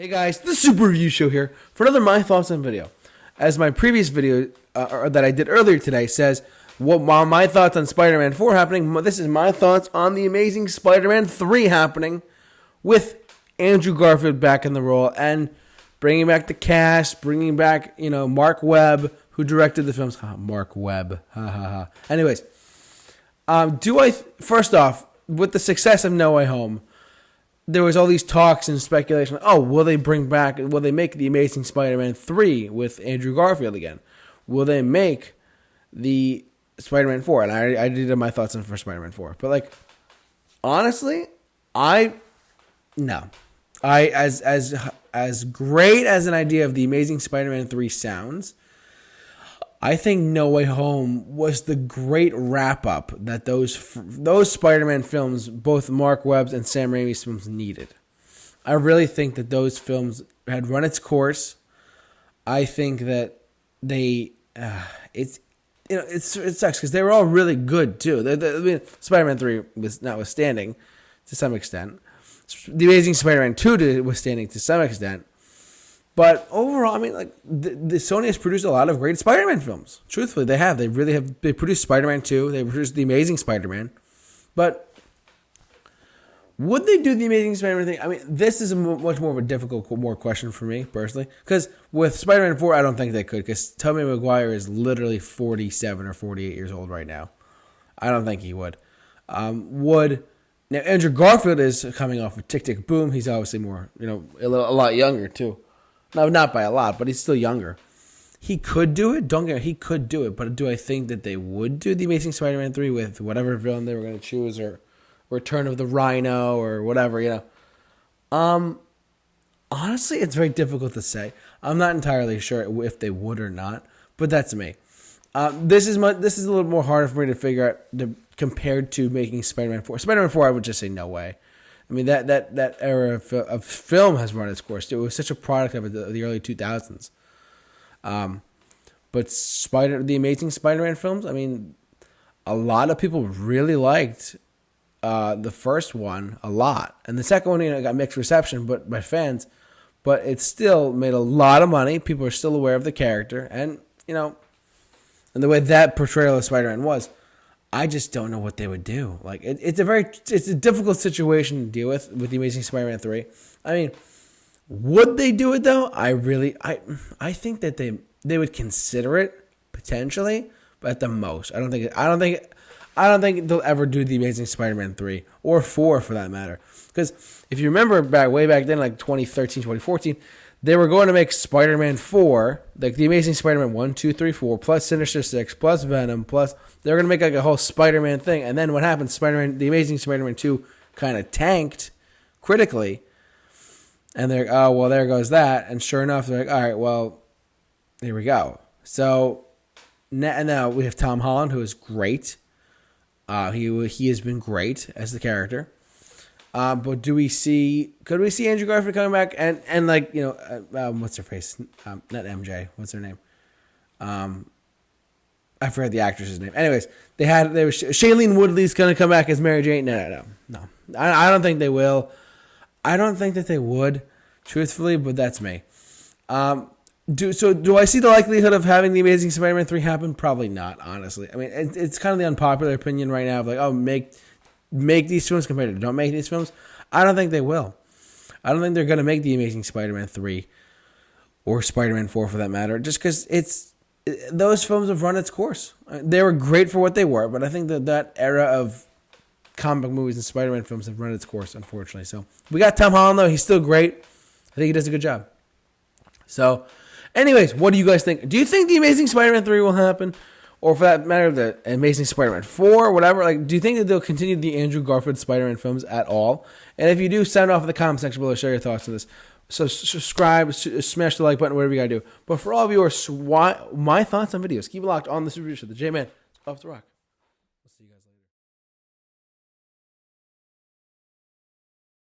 Hey guys, the Super Review Show here for another My Thoughts on video. As my previous video that I did earlier today says, while my thoughts on Spider-Man 4 happening, this is my thoughts on the Amazing Spider-Man 3 happening with Andrew Garfield back in the role and bringing back the cast, bringing back, Mark Webb, who directed the films. Mark Webb. Anyways, first off, with the success of No Way Home, there was all these talks and speculation. Oh, will they make the Amazing Spider-Man 3 with Andrew Garfield again? Will they make the Spider-Man 4? And I did my thoughts on for Spider-Man 4. But honestly, no. As great as an idea of the Amazing Spider-Man 3 sounds, I think No Way Home was the great wrap-up that those Spider-Man films, both Mark Webb's and Sam Raimi's films, needed. I really think that those films had run its course. I think that it sucks because they were all really good too. Spider-Man 3 was notwithstanding to some extent. The Amazing Spider-Man 2 withstanding to some extent. But overall, the Sony has produced a lot of great Spider-Man films. Truthfully, they have. They really have. They produced Spider-Man 2. They produced The Amazing Spider-Man. But would they do The Amazing Spider-Man thing? This is much more of a difficult question for me, personally. Because with Spider-Man 4, I don't think they could. Because Tobey Maguire is literally 47 or 48 years old right now. I don't think he would. Now, Andrew Garfield is coming off of Tick, Tick, Boom. He's obviously more, a lot younger, too. No, not by a lot, but he's still younger. He could do it. Don't get me, he could do it. But do I think that they would do The Amazing Spider-Man 3 with whatever villain they were going to choose, or Return of the Rhino, or whatever, Honestly, it's very difficult to say. I'm not entirely sure if they would or not, but that's me. This is a little more harder for me to figure out compared to making Spider-Man 4. Spider-Man 4, I would just say no way. That era of film has run its course. It was such a product of the early 2000s. But the Amazing Spider-Man films, a lot of people really liked the first one a lot. And the second one, got mixed reception by fans. But it still made a lot of money. People are still aware of the character. And, and the way that portrayal of Spider-Man was, I just don't know what they would do. It's a difficult situation to deal with The Amazing Spider-Man 3. Would they do it though? I think that they would consider it potentially, but at the most, I don't think they'll ever do The Amazing Spider-Man 3 or 4 for that matter. Because if you remember way back then, 2013, 2014. They were going to make Spider-Man 4, The Amazing Spider-Man 1, 2, 3, 4, plus Sinister Six, plus Venom, plus they were going to make a whole Spider-Man thing. And then what happened? The Amazing Spider-Man 2 kind of tanked critically. And they're like, oh, well, there goes that. And sure enough, they're like, all right, well, here we go. So now we have Tom Holland, who is great. He has been great as the character. But could we see Andrew Garfield coming back and what's her face? Not MJ. What's her name? I forgot the actress's name. Anyways, Shailene Woodley's going to come back as Mary Jane. No. I don't think they will. I don't think that they would, truthfully, but that's me. Do I see the likelihood of having The Amazing Spider-Man 3 happen? Probably not, honestly. It's kind of the unpopular opinion right now of make these films compared to don't make these films. I don't think they will. I don't think they're going to make The Amazing Spider-Man 3 or Spider-Man 4 for that matter, just because those films have run its course. They were great for what they were, but I think that era of comic movies and Spider-Man films have run its course, unfortunately. So we got Tom Holland, though. He's still great. I think he does a good job. So anyways, what do you guys think? Do you think The Amazing Spider-Man 3 will happen? Or for that matter, the Amazing Spider-Man 4, whatever. Do you think that they'll continue the Andrew Garfield Spider-Man films at all? And if you do, sound off in the comment section below. Share your thoughts on this. So subscribe, smash the like button, whatever you got to do. But for all of you who are my thoughts on videos, keep it locked on the Super Review Show. The J-Man, off the rock.